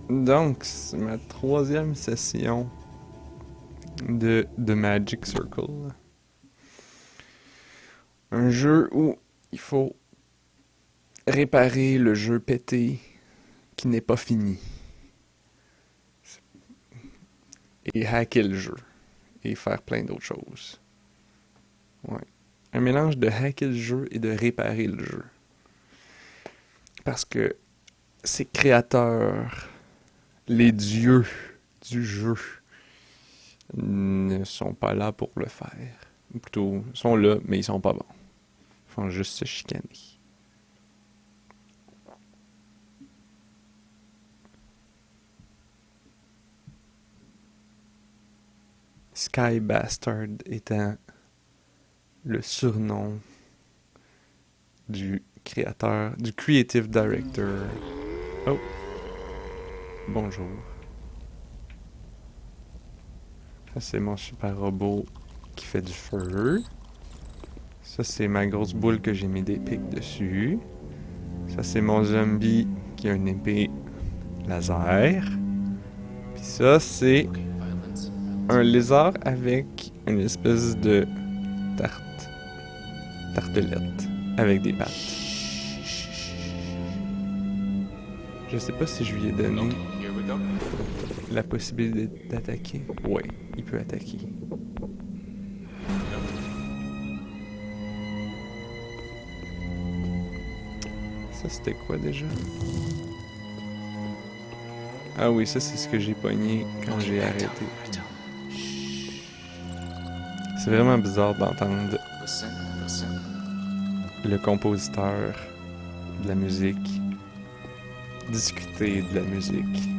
Donc, c'est ma troisième session de The Magic Circle. Un jeu où il faut réparer le jeu pété qui n'est pas fini. Et hacker le jeu. Et faire plein d'autres choses. Ouais. Un mélange de hacker le jeu et de réparer le jeu. Parce que ces créateurs, les dieux du jeu, ne sont pas là pour le faire. Ou plutôt, ils sont là, mais ils sont pas bons. Ils font juste se chicaner. Sky Bastard étant le surnom du créateur, du creative director. Oh, bonjour. Ça, c'est mon super robot qui fait du feu. Ça, c'est ma grosse boule que j'ai mis des pics dessus. Ça, c'est mon zombie qui a une épée laser. Puis ça, c'est un lézard avec une espèce de tartelette avec des pattes. Je sais pas si je lui ai donné la possibilité d'attaquer. Ouais, il peut attaquer. Ça, c'était quoi déjà? Ah oui, ça, c'est ce que j'ai pogné quand j'ai arrêté. C'est vraiment bizarre d'entendre le compositeur de la musique discuter de la musique.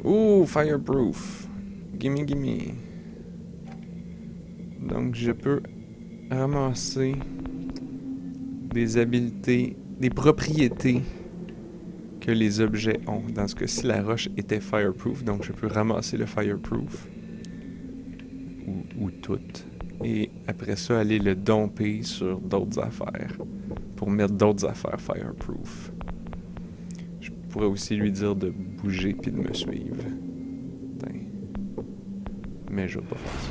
Ouh, fireproof. Gimme, gimme. Donc, je peux ramasser des habiletés, des propriétés que les objets ont. Dans ce cas-ci, la roche était fireproof, donc je peux ramasser le fireproof. Ou tout. Et après ça, aller le domper sur d'autres affaires. Pour mettre d'autres affaires fireproof. Je pourrais aussi lui dire de bouger puis de me suivre. Putain. Mais je vais pas faire ça.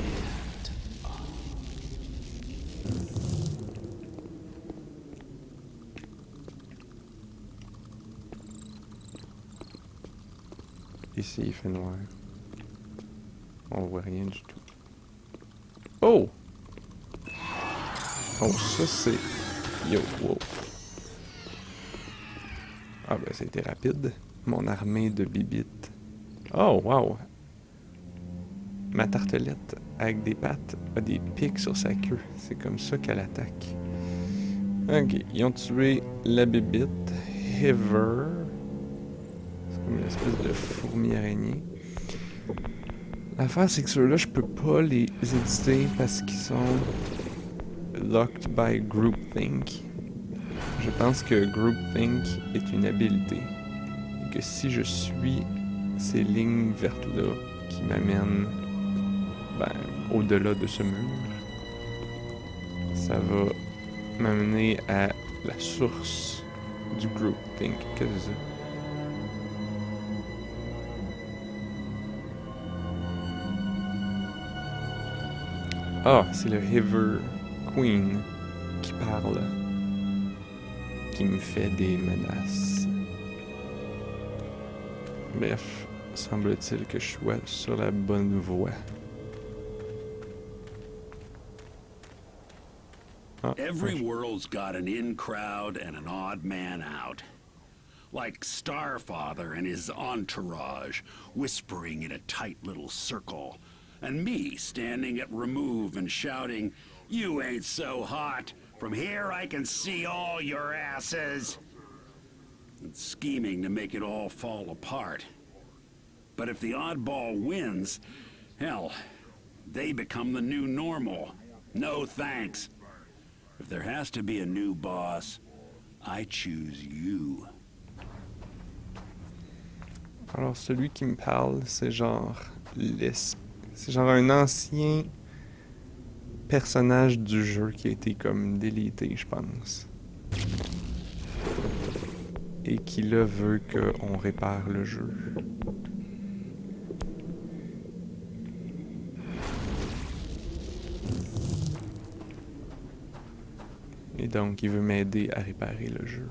Ici, il fait noir. On voit rien du tout. Oh! Oh, ça c'est... Yo, wow. Ah ben, c'était rapide. Mon armée de bibites. Oh, wow! Ma tartelette, avec des pattes, a des pics sur sa queue. C'est comme ça qu'elle attaque. Ok, ils ont tué la bibite. Hiver. C'est comme une espèce de fourmi araignée. L'affaire, c'est que ceux-là, je peux pas les éditer parce qu'ils sont locked by groupthink. Je pense que groupthink est une habilité. Et que si je suis ces lignes vertes-là qui m'amènent au-delà de ce mur, ça va m'amener à la source du groupthink. Qu'est-ce que c'est? Ah, c'est le Hiver Queen qui parle, qui me fait des menaces. Bref, semble-t-il que je sois sur la bonne voie. Ah, Every world's got an in crowd and an odd man out. Like Starfather and his entourage, whispering in a tight little circle. And me standing at remove and shouting, "You ain't so hot! From here I can see all your asses!" And scheming to make it all fall apart. But if the oddball wins, hell, they become the new normal. No thanks. If there has to be a new boss, I choose you. Alors, celui qui me parle, c'est genre c'est genre un ancien personnage du jeu qui a été comme délité, je pense. Et qui là veut qu'on répare le jeu. Et donc, il veut m'aider à réparer le jeu.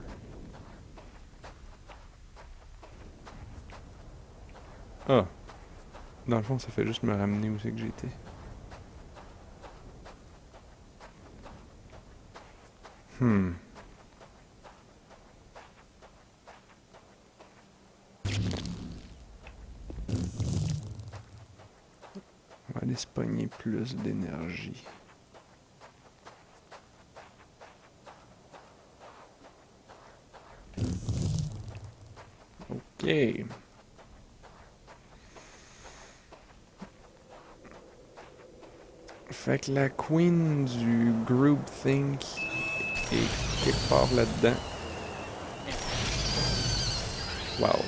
Ah! Dans le fond, ça fait juste me ramener où c'est que j'étais. On va aller se pogner plus d'énergie. Ok. Fait que la queen du groupthink est quelque part là-dedans. Wow.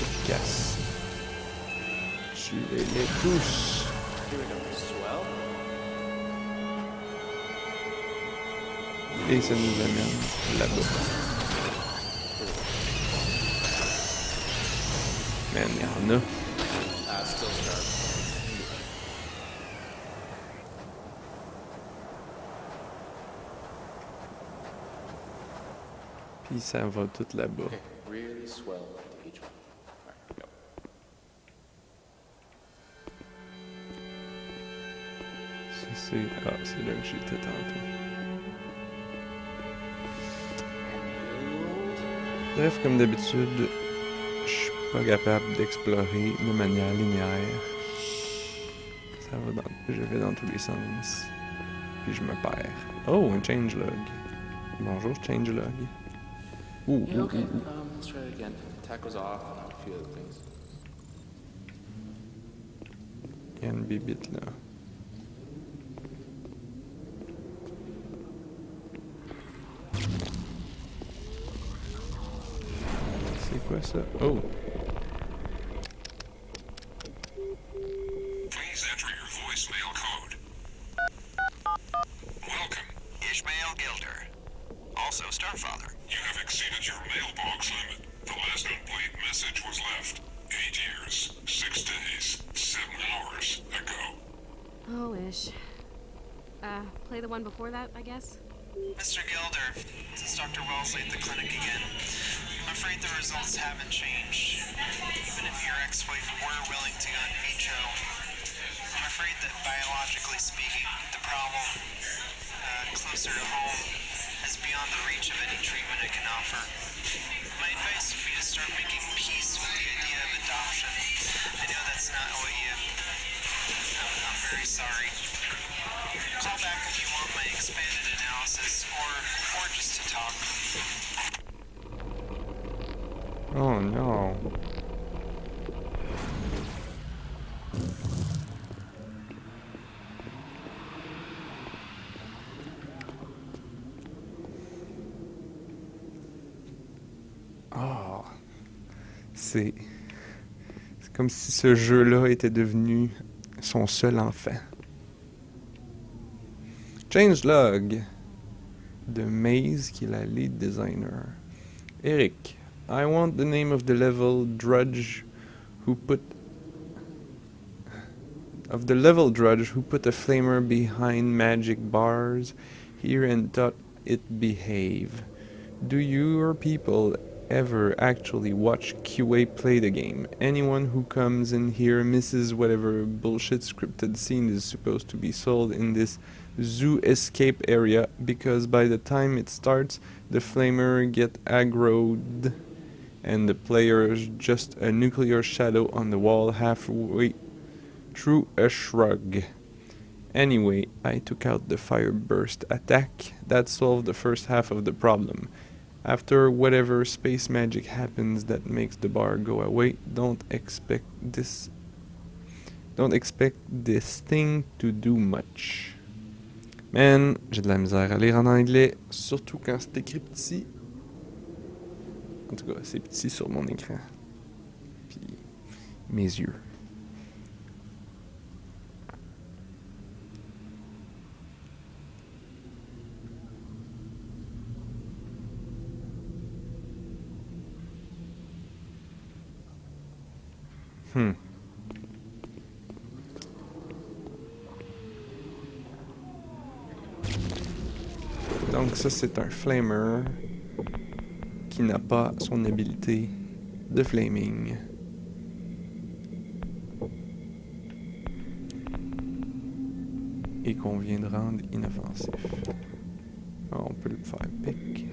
Efficace. Tuez-les tous. Et ça nous amène là-bas. Man, il y en a. Puis ça va tout là-bas. C'est là que j'étais tantôt. Bref, comme d'habitude, je suis pas capable d'explorer de manière linéaire. Je vais dans tous les sens. Puis je me perds. Oh, un changelog. Bonjour, changelog. Ouh, Yeah, okay. Let's try it again. Attack was off and a few other things. Il y a une bibite là. C'est quoi ça? Oh! Please enter your voicemail code. Welcome. Ishmael Gilder. Also Starfather. You have exceeded your mailbox limit. The last unplayed message was left 8 years, 6 days, 7 hours ago. Oh, Ish. Play the one before that, I guess? Mr. Gilder, this is Dr. Wellesley at the clinic again. I'm afraid the results haven't changed. Even if your ex-wife were willing to go in vitro, I'm afraid that biologically speaking, the problem closer to home is beyond the reach of any treatment I can offer. My advice would be to start making peace with the idea of adoption. I know that's not what you... I'm very sorry. Call back if you want my expanded analysis, or just to talk. Oh no. Oh. C'est comme si ce jeu-là était devenu son seul enfant. Changelog de Maze, qui est la lead designer. Eric, I want the name of the level drudge who put a flamer behind magic bars here and thought it behave. Do your people ever actually watch QA play the game? Anyone who comes in here misses whatever bullshit scripted scene is supposed to be sold in this zoo escape area, because by the time it starts, the flamer get aggroed and the player's just a nuclear shadow on the wall halfway through a shrug. Anyway, I took out the fire burst attack. That solved the first half of the problem. After whatever space magic happens that makes the bar go away, don't expect this thing to do much. Man, j'ai de la misère à lire en anglais, surtout quand c'est écrit petit. En tout cas, c'est petit sur mon écran. Puis mes yeux. Hmm. Donc ça, c'est un flamer qui n'a pas son habilité de flaming. Et qu'on vient de rendre inoffensif. Ah, on peut le faire pick.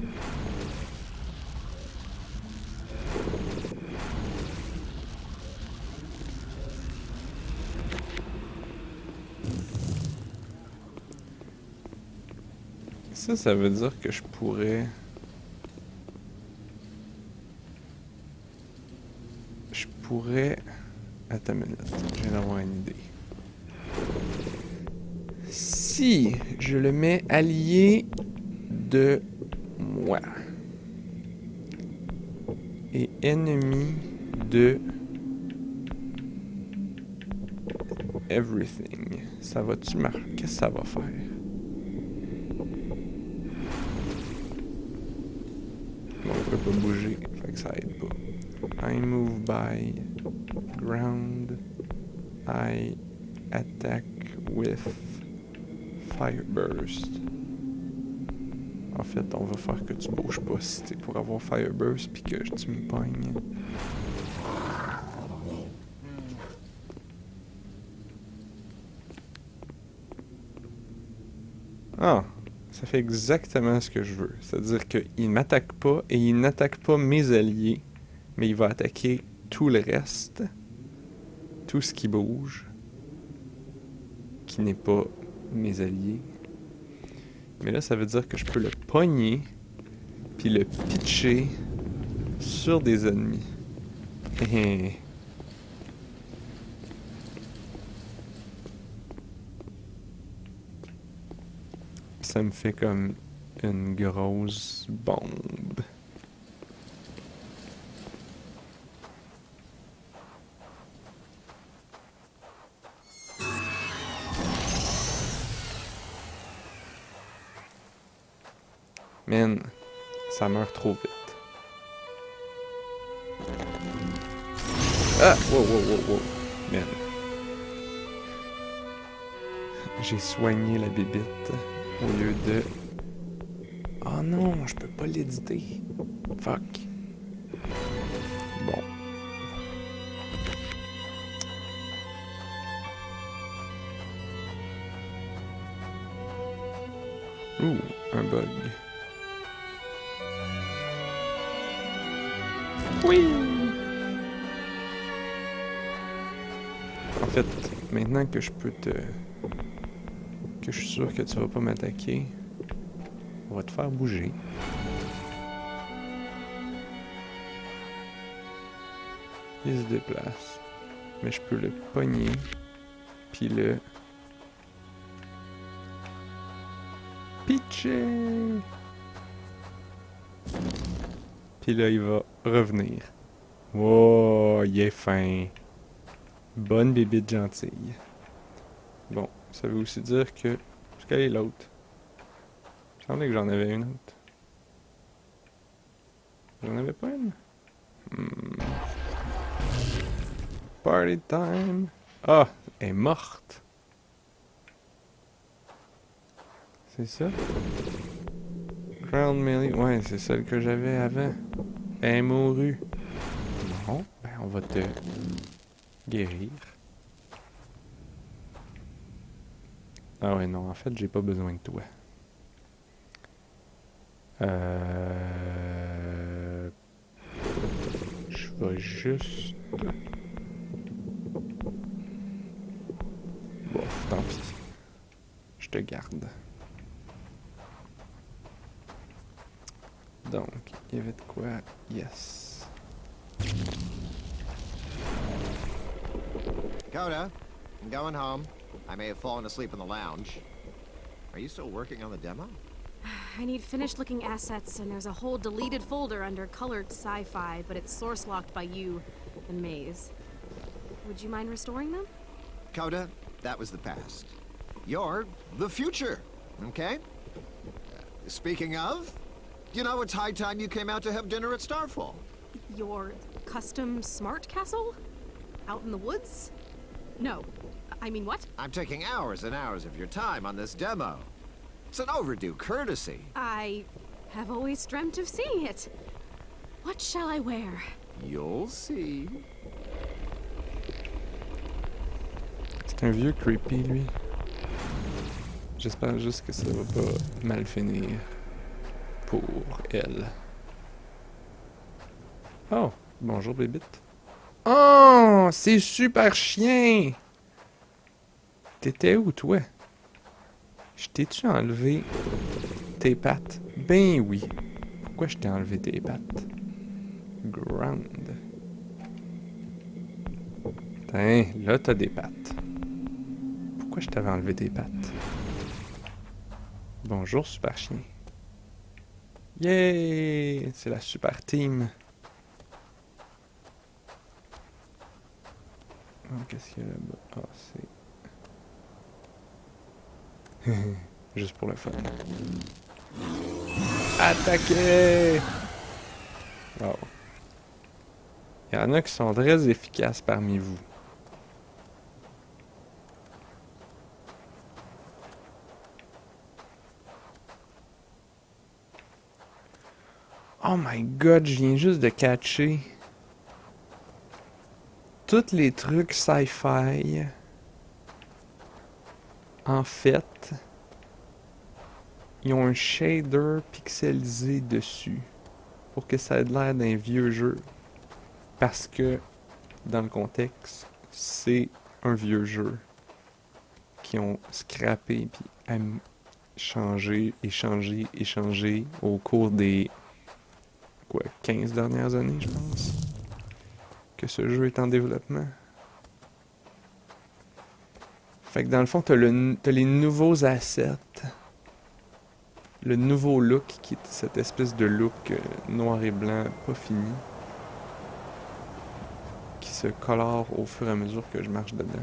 Ça veut dire que je pourrais... Attends une minute, je viens d'avoir une idée. Si je le mets allié de moi et ennemi de everything, ça va-tu marcher? Qu'est-ce que ça va faire? Bon, on peut pas bouger, fait que ça aide pas. I move by ground. I attack with fire burst. En fait, on va faire que tu bouges pas si t'es pour avoir fire burst puis que tu me pognes. Ah, ça fait exactement ce que je veux. C'est-à-dire qu'il m'attaque pas et il n'attaque pas mes alliés, mais il va attaquer tout le reste, tout ce qui bouge, qui n'est pas mes alliés. Mais là, ça veut dire que je peux le pogner puis le pitcher sur des ennemis. Ça me fait comme une grosse bombe. Man, ça meurt trop vite. Ah! Wow, wow, wow, wow. Man. J'ai soigné la bébite au lieu de... Oh non, je peux pas l'éditer. Fuck. Bon. Ouh, un bug. Oui! En fait, maintenant que je peux te... que je suis sûr que tu vas pas m'attaquer, on va te faire bouger. Il se déplace. Mais je peux le pogner, puis le... pitcher! Puis là, il va revenir. Wow, il est fin. Bonne bébite gentille. Bon, ça veut aussi dire que... Quelle est l'autre? Il me semblait que j'en avais une autre. J'en avais pas une? Party time! Ah, elle est morte. C'est ça? Ground melee, ouais, c'est celle que j'avais avant. Elle est mourue. Bon, ben on va te guérir. Ah ouais, non, en fait, j'ai pas besoin de toi. Je vais juste... Bon, tant pis. Je te garde. Donc, il y avait de quoi? Yes. Coda, I'm going home. I may have fallen asleep in the lounge. Are you still working on the demo? I need finished looking assets, and there's a whole deleted folder under colored sci-fi, but it's source locked by you and Maze. Would you mind restoring them? Coda, that was the past. You're the future, okay? Speaking of, you know, it's high time you came out to have dinner at Starfall. Your custom smart castle? Out in the woods? No. I mean, what? I'm taking hours and hours of your time on this demo. It's an overdue courtesy. I have always dreamt of seeing it. What shall I wear? You'll see. C'est un vieux creepy, lui. J'espère juste que ça va pas mal finir pour elle. Oh, bonjour bébite. Oh, c'est super chien! T'étais où, toi? Je t'ai-tu enlevé tes pattes? Ben oui. Pourquoi je t'ai enlevé tes pattes? Ground. Tiens, là t'as des pattes. Pourquoi je t'avais enlevé tes pattes? Bonjour, super chien. Yay! C'est la super team. Oh, qu'est-ce qu'il y a là-bas? Ah, c'est... Juste pour le fun. Attaquez! Wow. Il y en a qui sont très efficaces parmi vous. Oh my god, je viens juste de catcher tous les trucs sci-fi. En fait, ils ont un shader pixelisé dessus pour que ça ait l'air d'un vieux jeu. Parce que, dans le contexte, c'est un vieux jeu qui ont scrappé puis changé au cours des 15 dernières années, je pense, que ce jeu est en développement. Fait que dans le fond, t'as les nouveaux assets, le nouveau look qui est cette espèce de look noir et blanc pas fini, qui se colore au fur et à mesure que je marche dedans.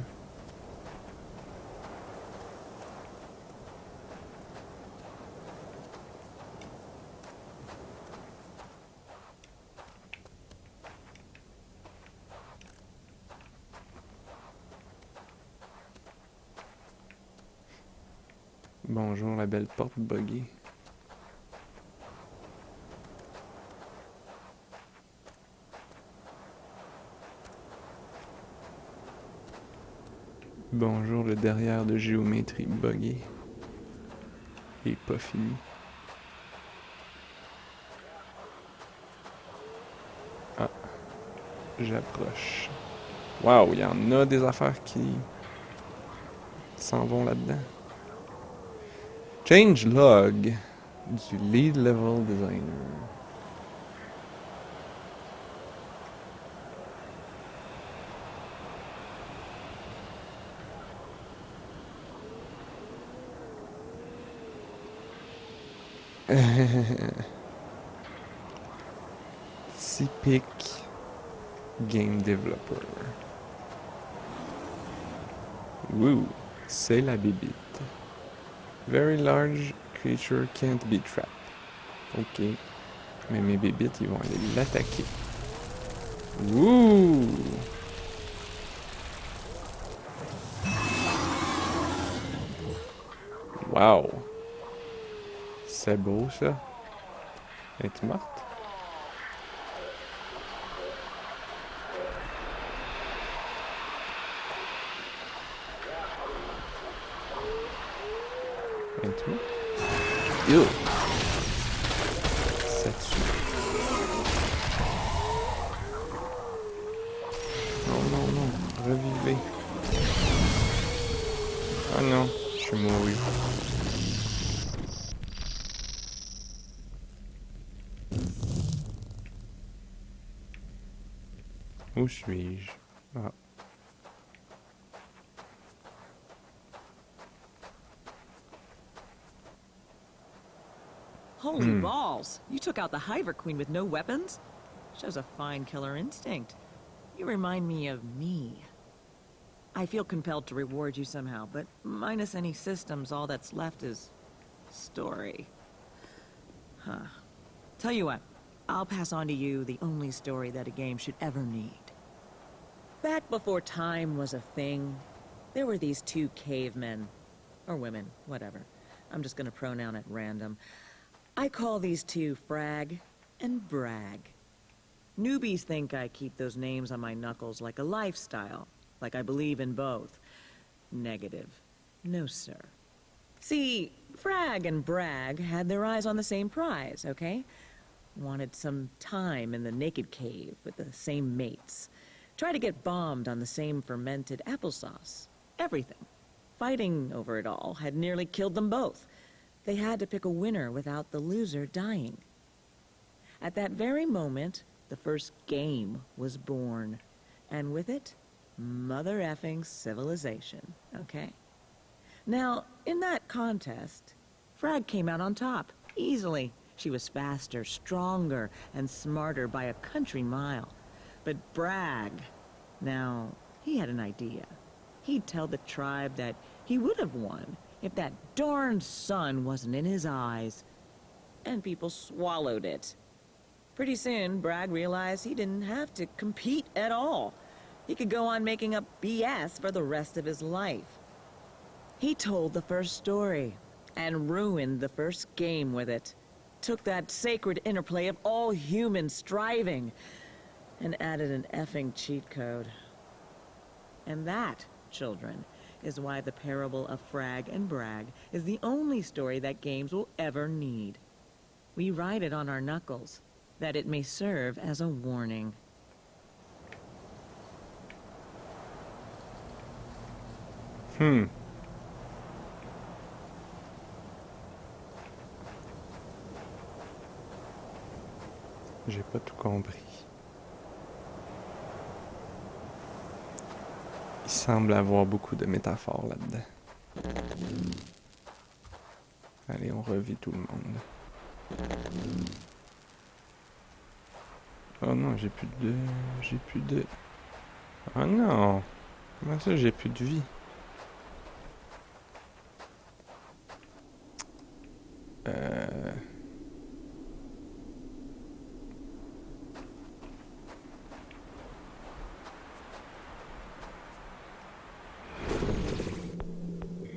Bonjour la belle porte buggée. Bonjour le derrière de géométrie buggé. Et pas fini. Ah. J'approche. Waouh, il y en a des affaires qui s'en vont là-dedans. Change log du lead level designer. Typique game developer. Woo, c'est la bébite. Very large creature can't be trapped. Ok. Mais mes bébites, ils vont aller l'attaquer. Wouh! Wow! C'est beau, ça. Es-tu morte? Es-tu morte? Ew! Ça tue. Non, non, non. Revivez. Ah non, je suis mouru. Où suis-je? Ah. Holy balls! You took out the Hiver Queen with no weapons? Shows a fine killer instinct. You remind me of me. I feel compelled to reward you somehow, but minus any systems, all that's left is... story. Huh. Tell you what, I'll pass on to you the only story that a game should ever need. Back before time was a thing, there were these two cavemen. Or women, whatever. I'm just gonna pronoun at random. I call these two Frag and Brag. Newbies think I keep those names on my knuckles like a lifestyle, like I believe in both. Negative. No, sir. See, Frag and Brag had their eyes on the same prize, okay? Wanted some time in the naked cave with the same mates. Tried to get bombed on the same fermented applesauce. Everything. Fighting over it all had nearly killed them both. They had to pick a winner without the loser dying. At that very moment, the first game was born. And with it, mother effing civilization, okay? Now, in that contest, Frag came out on top, easily. She was faster, stronger, and smarter by a country mile. But Brag, now, he had an idea. He'd tell the tribe that he would have won if that darn sun wasn't in his eyes. And people swallowed it. Pretty soon, Bragg realized he didn't have to compete at all. He could go on making up BS for the rest of his life. He told the first story, and ruined the first game with it. Took that sacred interplay of all human striving, and added an effing cheat code. And that, children, is why the parable of Frag and Brag is the only story that games will ever need. We write it on our knuckles, that it may serve as a warning. J'ai pas tout compris. Il semble avoir beaucoup de métaphores là-dedans. Allez, on revit tout le monde. Oh non, j'ai plus de... Oh non! Comment ça, j'ai plus de vie?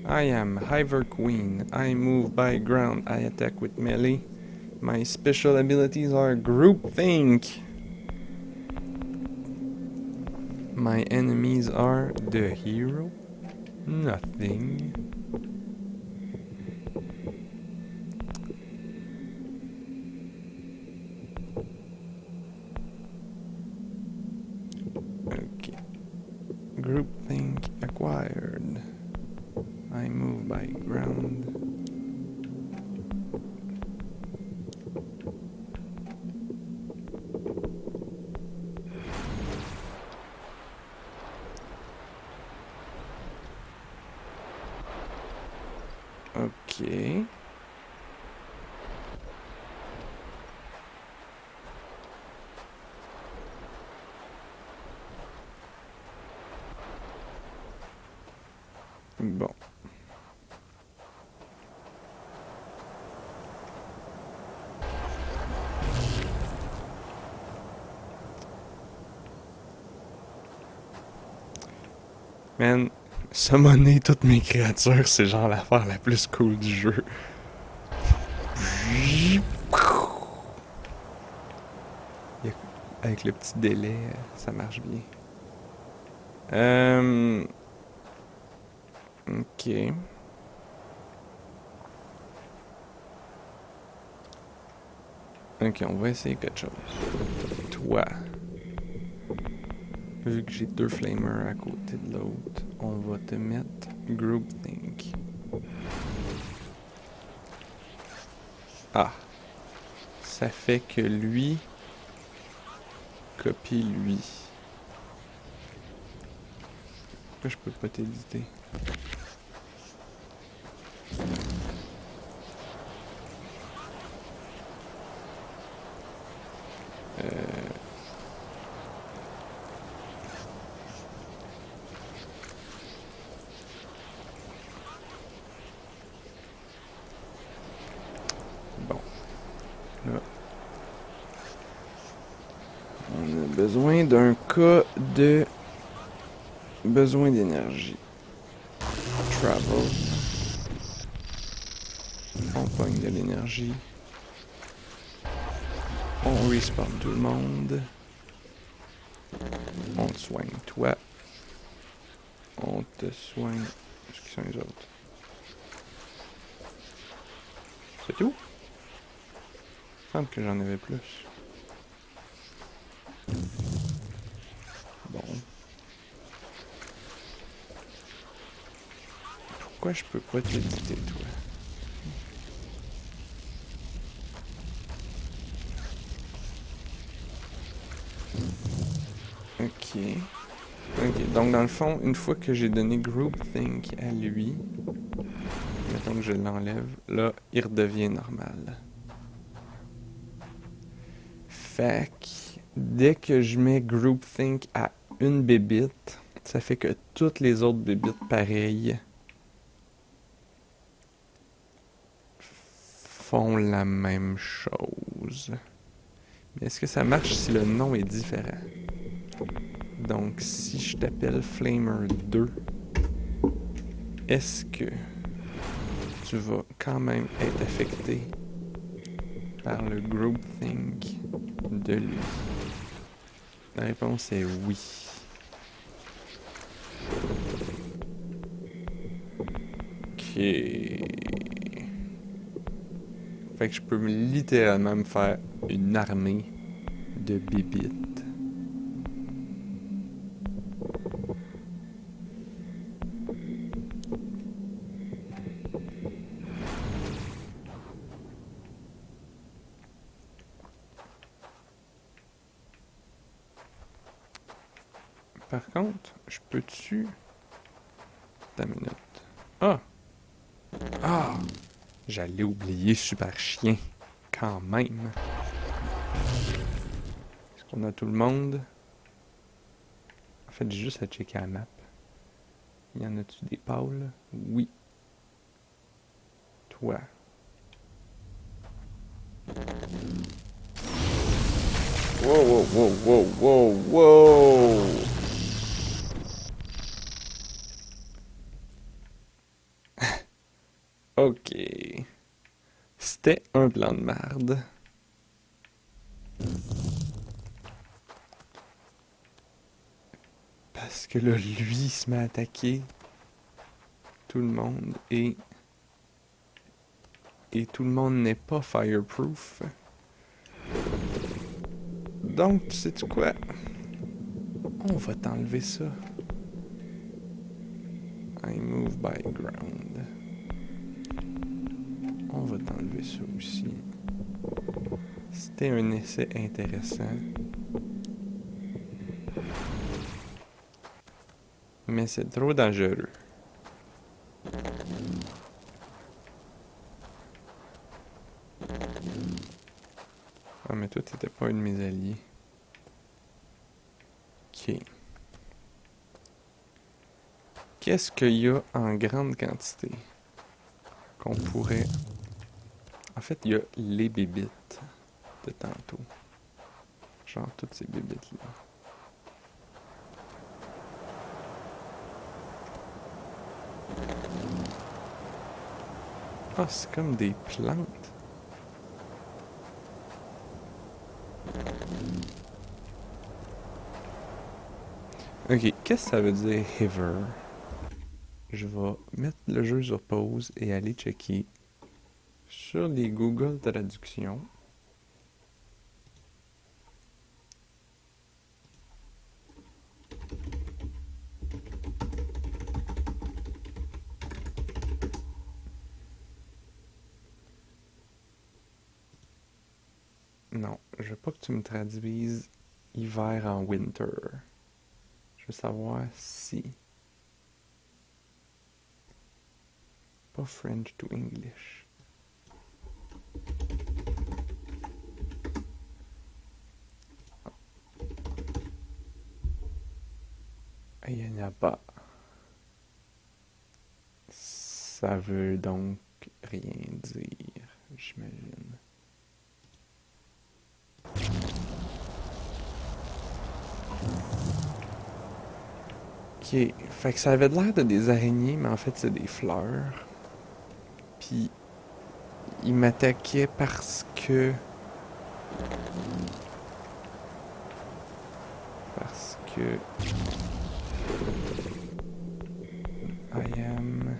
I am Hiver Queen. I move by ground. I attack with melee. My special abilities are Groupthink. My enemies are the hero. Nothing. Okay. Groupthink acquired. I move by ground. Okay. Bon. Man, summoner toutes mes créatures, c'est genre l'affaire la plus cool du jeu. Avec le petit délai, ça marche bien. Ok. Ok, on va essayer quelque chose. Toi. Vu que j'ai deux flamers à côté de l'autre, on va te mettre Groupthink. Ah. Ça fait que lui copie lui. Pourquoi je peux pas t'éditer? Bon. Là. On a besoin d'un cas de Besoin d'énergie. Travel. On pogne de l'énergie. On respawn tout le monde. On te soigne toi. On te soigne. Qu'est-ce qu'ils sont les autres? C'est tout? Il me semble que j'en avais plus. Bon. Pourquoi je peux pas t'éditer, toi? Ok. Ok, donc dans le fond, une fois que j'ai donné Groupthink à lui, mettons que je l'enlève, là, il redevient normal. Fait que, dès que je mets Groupthink à une bébite, ça fait que toutes les autres bébites pareilles font la même chose. Mais est-ce que ça marche si le nom est différent? Donc, si je t'appelle Flamer 2, est-ce que tu vas quand même être affecté par le groupthink de lui? La réponse est oui. Ok. Fait que je peux littéralement me faire une armée de bébites. Par contre, je peux-tu... Attends une minute. Ah! Ah! J'allais oublier Super Chien. Quand même. Est-ce qu'on a tout le monde? En fait, j'ai juste à checker la map. Y en a-tu des pâles? Oui. Toi. Wow, wow, wow, wow, wow, wow! Ok. C'était un plan de merde. Parce que là, lui, il se met à attaquer tout le monde et tout le monde n'est pas fireproof. Donc, tu sais-tu quoi? On va t'enlever ça. I move by ground. On va t'enlever ça aussi. C'était un essai intéressant. Mais c'est trop dangereux. Ah, mais toi, t'étais pas un de mes alliés. Ok. Qu'est-ce qu'il y a en grande quantité qu'on pourrait... En fait, il y a les bébites de tantôt. Genre toutes ces bébites-là. Ah, c'est comme des plantes. Ok, qu'est-ce que ça veut dire Hiver? Je vais mettre le jeu sur pause et aller checker sur les Google Traductions. Non, je veux pas que tu me traduises hiver en winter. Je veux savoir si... Pas French to English. Il n'y en a pas. Ça veut donc rien dire, j'imagine. Ok, fait que ça avait l'air de des araignées, mais en fait c'est des fleurs. Puis il m'attaquait parce que... I am...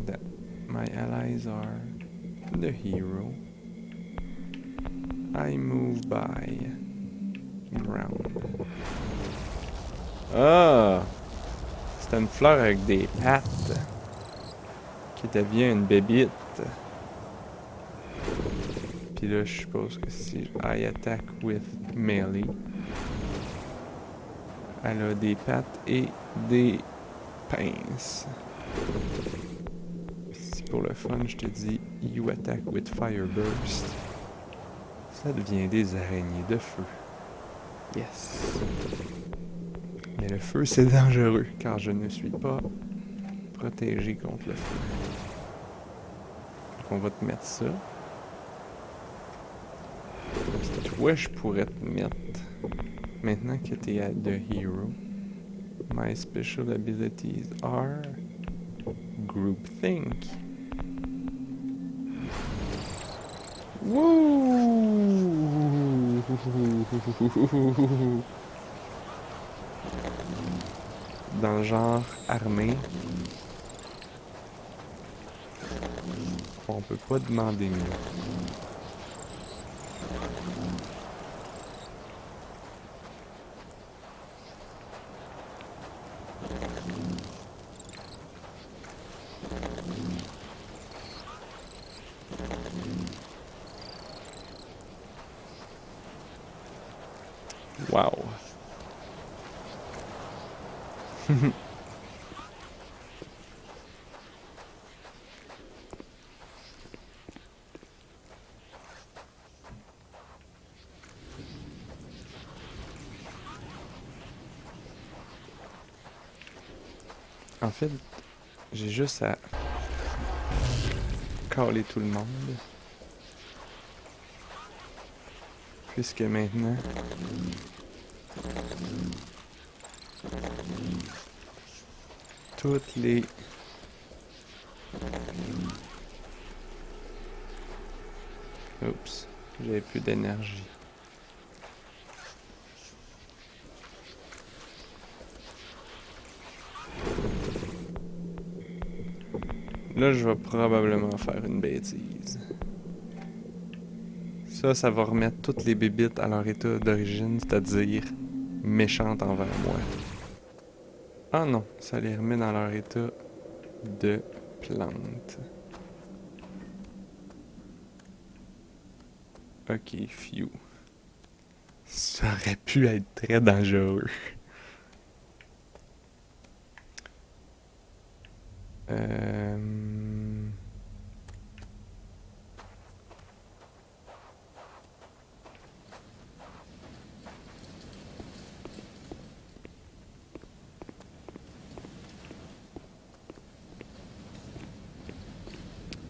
That my allies are the hero. I move by ground. Ah! C'était une fleur avec des pattes qui devient une bébite. Puis là, je suppose que si I attack with melee, elle a des pattes et des pinces. Si pour le fun, je te dis you attack with fire burst, ça devient des araignées de feu. Yes. Mais le feu, c'est dangereux, car je ne suis pas protégé contre le feu. Donc on va te mettre ça. Puis toi, je pourrais te mettre, maintenant que t'es à The Hero, my special abilities are Groupthink. Wouh! Dans le genre armé, on peut pas demander mieux. Wow. En fait, j'ai juste à caler tout le monde. Puisque maintenant, toutes les oups, j'avais plus d'énergie. Là, je vais probablement faire une bêtise. Ça va remettre toutes les bébites à leur état d'origine, c'est-à-dire méchantes envers moi. Ah non, ça les remet dans leur état de plante. Ok, phew. Ça aurait pu être très dangereux.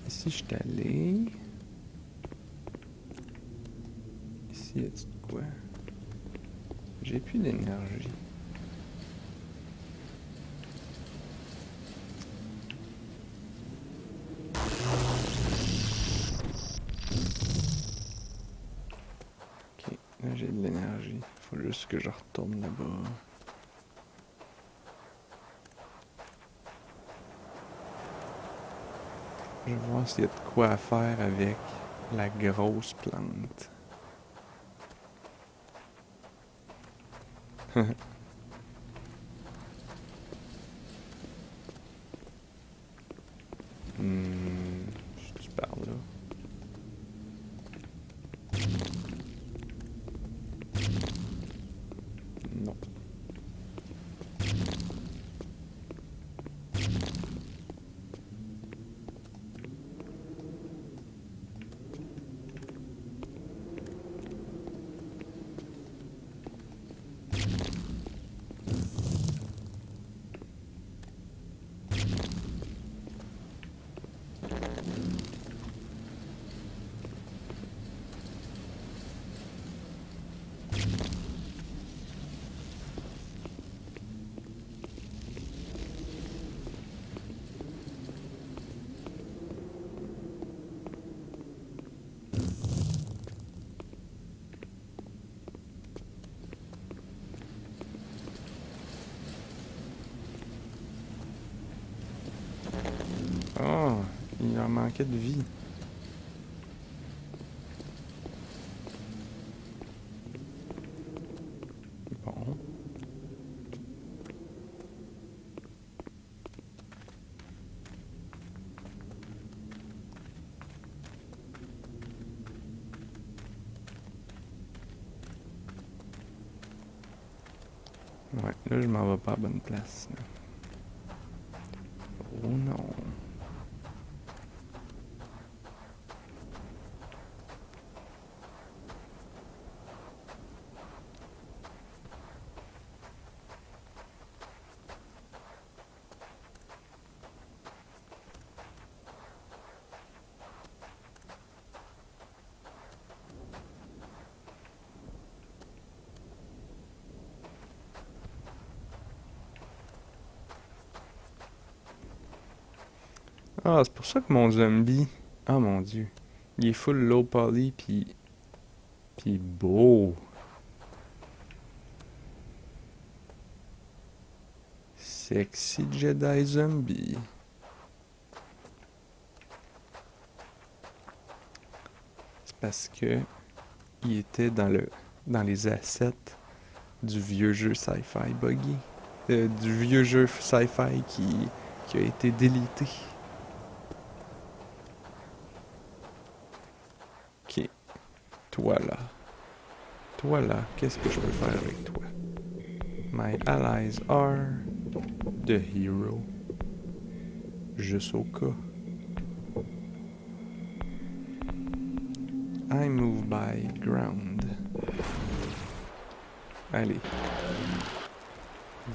Ici, je suis allé. Ici, y a-t-il de quoi? J'ai plus d'énergie. Ok, là j'ai de l'énergie. Faut juste que je retourne là-bas. Je vais voir s'il y a de quoi à faire avec la grosse plante. Je par là. Non. Il leur manquait de vie. Bon. Ouais, là je m'en vais pas à bonne place. Là. Oh non. Ah, c'est pour ça que mon zombie... Ah mon dieu. Il est full low poly puis beau. Sexy Jedi Zombie. C'est parce que il était dans les assets du vieux jeu sci-fi buggy. Du vieux jeu sci-fi qui a été délité. Ok. Toi là, qu'est-ce que je peux faire avec toi? My allies are the hero. Juste au cas. I move by ground. Allez.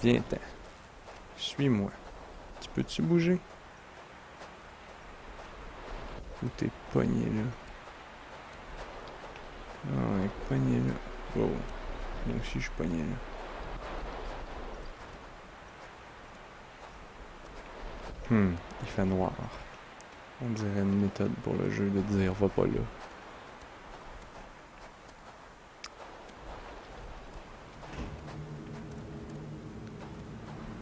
Viens-t'en. Suis-moi. Tu peux-tu bouger? Ou t'es pogné là? Ah ouais, pogné là. Wow. Moi aussi je suis pogné là. Il fait noir. On dirait une méthode pour le jeu de dire va pas là.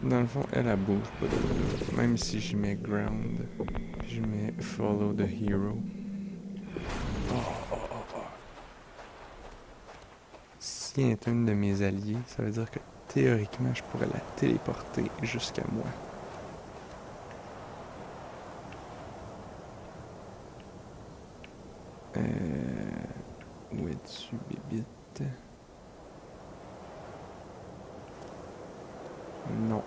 Dans le fond, elle bouge pas de là. Même si je mets ground, puis je mets follow the hero. Si elle est une de mes alliés, ça veut dire que théoriquement, je pourrais la téléporter jusqu'à moi. Où es-tu, bébite? Non.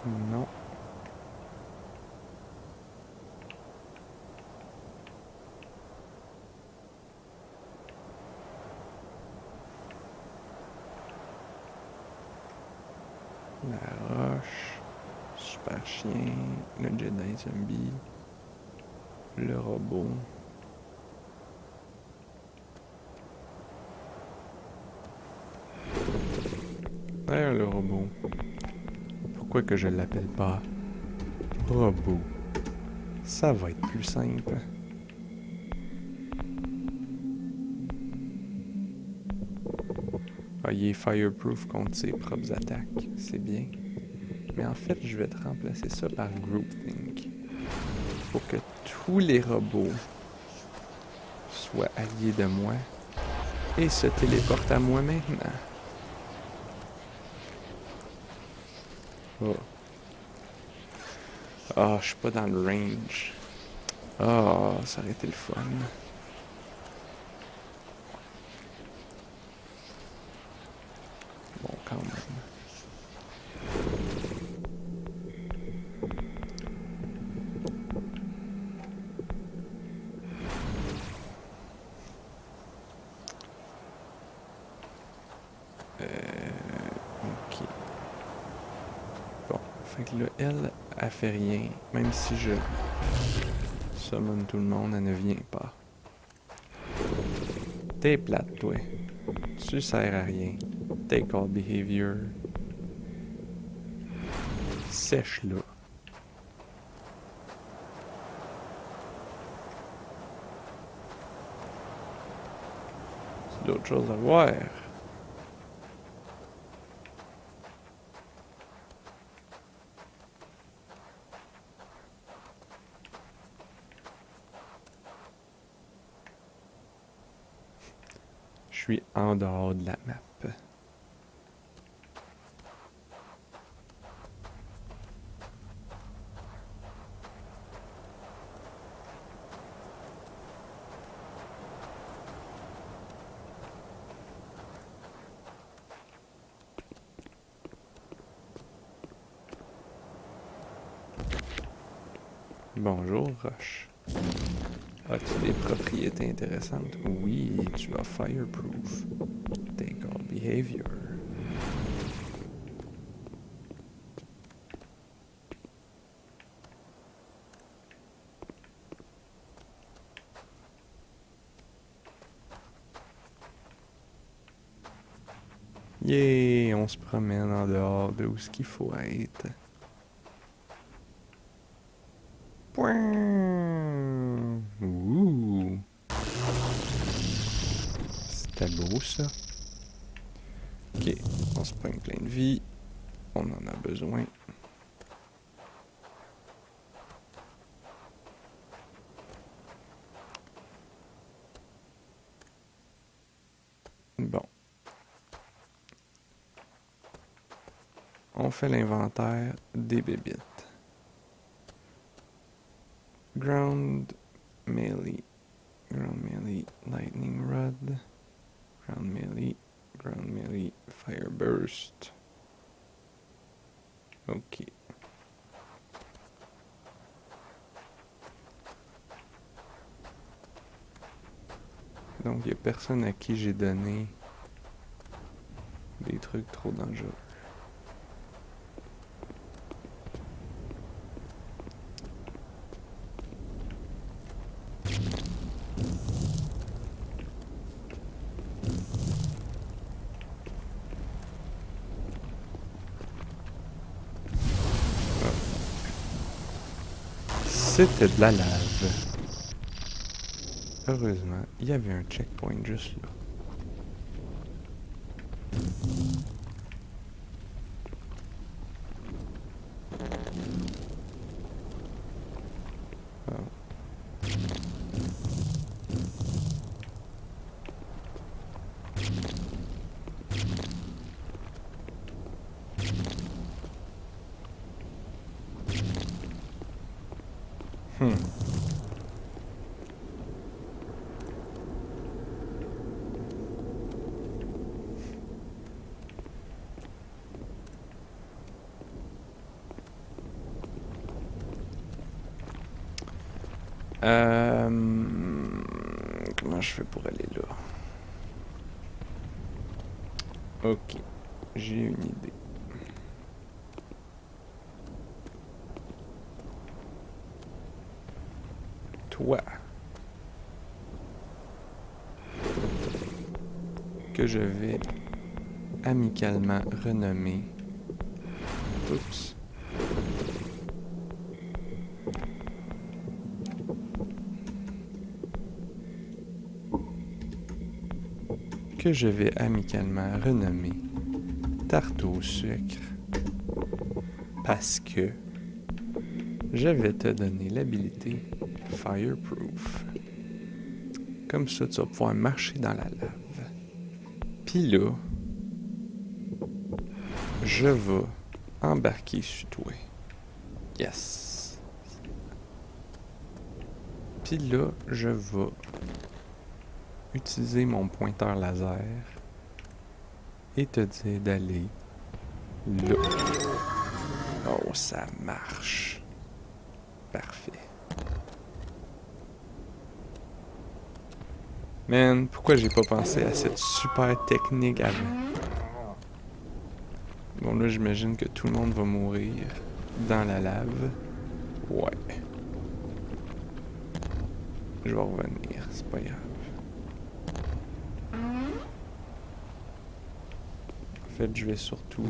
Non. La roche. Super chien. Le Jedi zombie. Le robot. D'ailleurs, le robot. Pourquoi que je l'appelle pas robot? Ça va être plus simple. Ah, il est fireproof contre ses propres attaques. C'est bien. Mais en fait, je vais te remplacer ça par groupthink. Pour que tous les robots soient alliés de moi et se téléportent à moi maintenant. Oh. Ah, je suis pas dans le range. Ah, ça aurait été le fun. Bon, quand même. Ok. Bon, fait que là, elle fait rien. Même si je summon tout le monde, elle ne vient pas. T'es plate, toi. Tu sers à rien. Take all behavior. Sèche-là. C'est d'autres choses à voir. suis en dehors de la map. Bonjour, Roche. As-tu des propriétés intéressantes? Oui, tu as fireproof. Take all behavior. Yeah, on se promène en dehors de où ce qu'il faut être. Point. Ouh. C'était beau ça. Ok, on se pogne plein de vie. On en a besoin. Bon. On fait l'inventaire des bébites. Ground melee, lightning rod, ground melee, fire burst. Ok. Donc, il n'y a personne à qui j'ai donné des trucs trop dangereux. C'était de la lave. Heureusement, il y avait un checkpoint juste là. Comment je fais pour aller là? Ok, j'ai une idée. Toi, que je vais amicalement renommer. Oups. Que je vais amicalement renommer tarte au sucre parce que je vais te donner l'habilité Fireproof. Comme ça, tu vas pouvoir marcher dans la lave. Puis là, je vais embarquer sur toi. Yes. Puis là, je vais utiliser mon pointeur laser et te dire d'aller là. Oh, ça marche. Parfait. Man, pourquoi j'ai pas pensé à cette super technique avant? Bon, là, j'imagine que tout le monde va mourir dans la lave. Ouais. Je vais revenir, c'est pas grave. En fait, je vais surtout...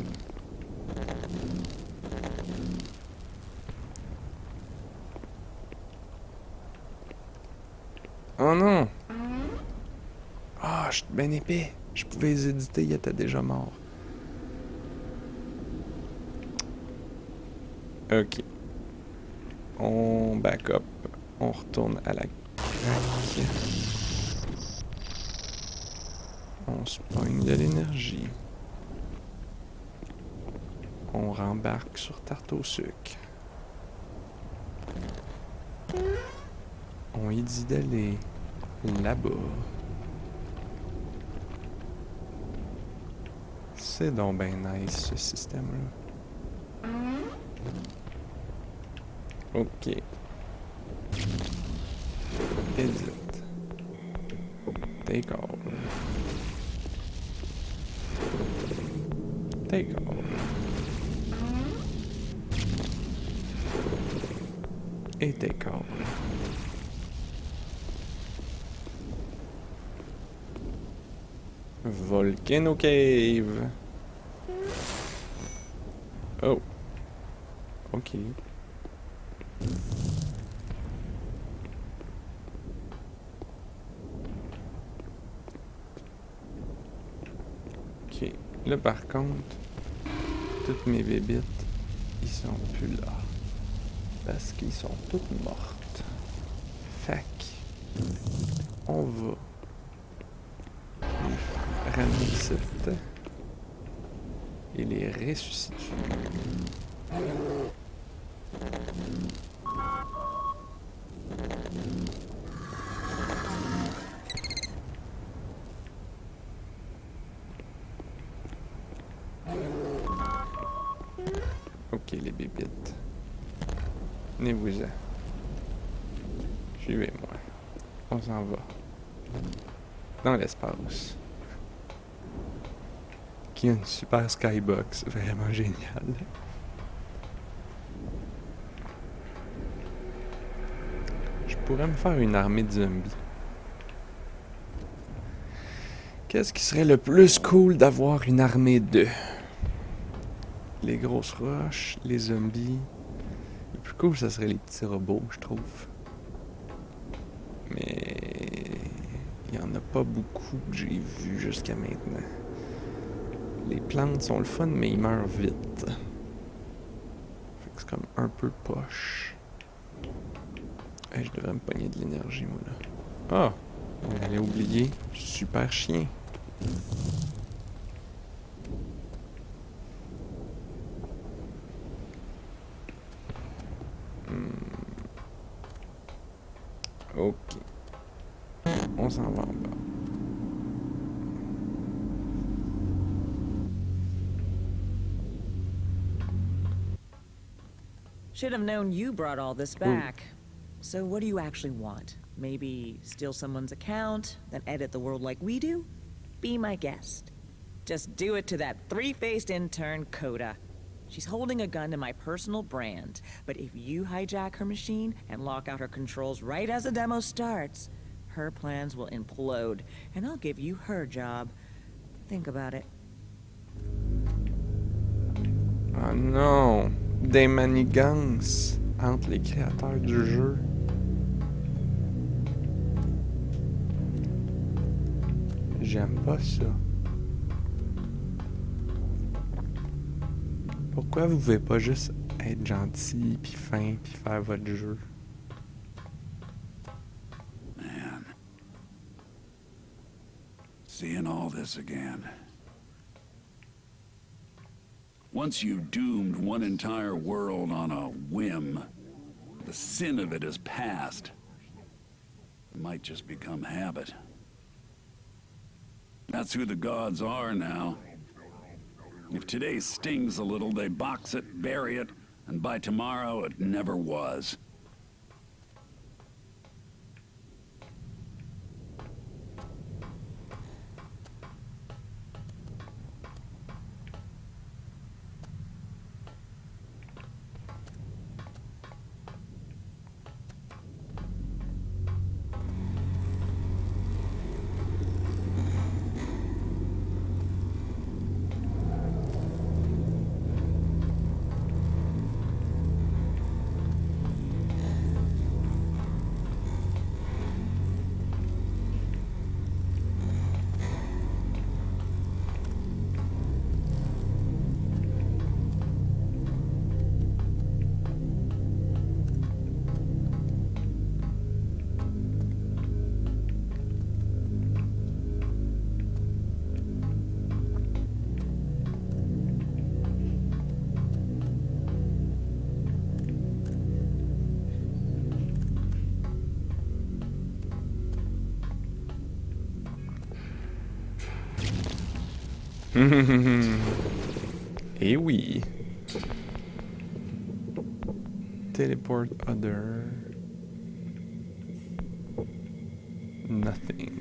Oh non! Ah, je suis ben épais. Je pouvais les éditer, ils étaient déjà morts. Ok. On back up. On retourne à la craque. On se pogne de l'énergie. On rembarque sur tarte au sucre. On y dit d'aller là-bas. C'est donc ben nice ce système-là. Ok. Edit. Take all. Take all. Et take all. Volcano Cave. Oh. Ok. Ok. Là, par contre, toutes mes bébites, ils sont plus là. Parce qu'ils sont toutes mortes. Fac. On va les ramener ici et les ressusciter. Ok, les bébites. Venez-vous-en. Suivez-moi. On s'en va. Dans l'espace. Qui a une super skybox. Vraiment géniale. Je pourrais me faire une armée de zombies. Qu'est-ce qui serait le plus cool d'avoir une armée de? Les grosses roches, les zombies. Le plus cool, ça serait les petits robots, je trouve. Mais il n'y en a pas beaucoup que j'ai vu jusqu'à maintenant. Les plantes sont le fun, mais ils meurent vite. Fait que c'est comme un peu poche. Hey, je devrais me pogner de l'énergie, moi, là. Ah! On allait oublier. Super chien. Ok. On s'en va en bas. Should have known you brought all this back. So what do you actually want? Maybe steal someone's account, then edit the world like we do? Be my guest. Just do it to that three-faced intern, Coda. She's holding a gun to my personal brand, but if you hijack her machine and lock out her controls right as the demo starts, her plans will implode, and I'll give you her job. Think about it. Ah non! Des manigances entre les créateurs du jeu. J'aime pas ça. Pourquoi vous pouvez pas juste être gentil, puis fin, puis faire votre jeu? Man. Seeing all this again. Once you've doomed one entire world on a whim, the sin of it is past. It might just become habit. That's who the gods are now. If today stings a little, they box it, bury it, and by tomorrow it never was. Et oui. Teleport other. Nothing.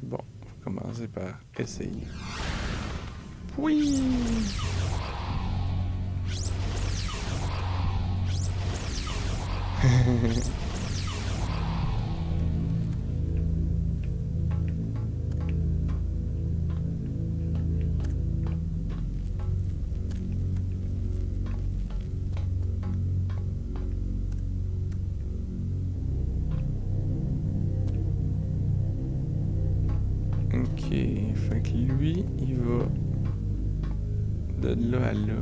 Bon, on va commencer par essayer. Oui. Ok, fait que lui, il va de là à là.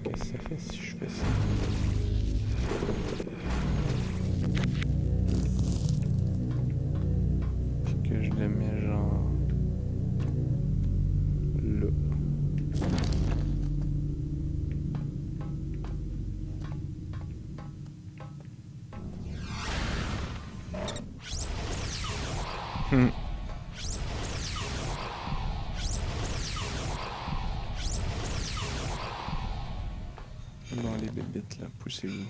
Qu'est-ce que ça fait si je fais ça? Puis que je le mets genre là. Bon, les bébites là, poussez-vous.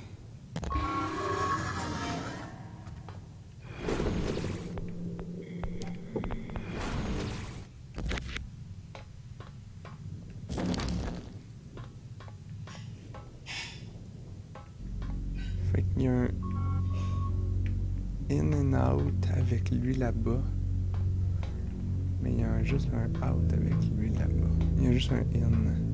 Fait qu'il y a un in and out avec lui là-bas. Mais il y a juste un out avec lui là-bas. Il y a juste un in.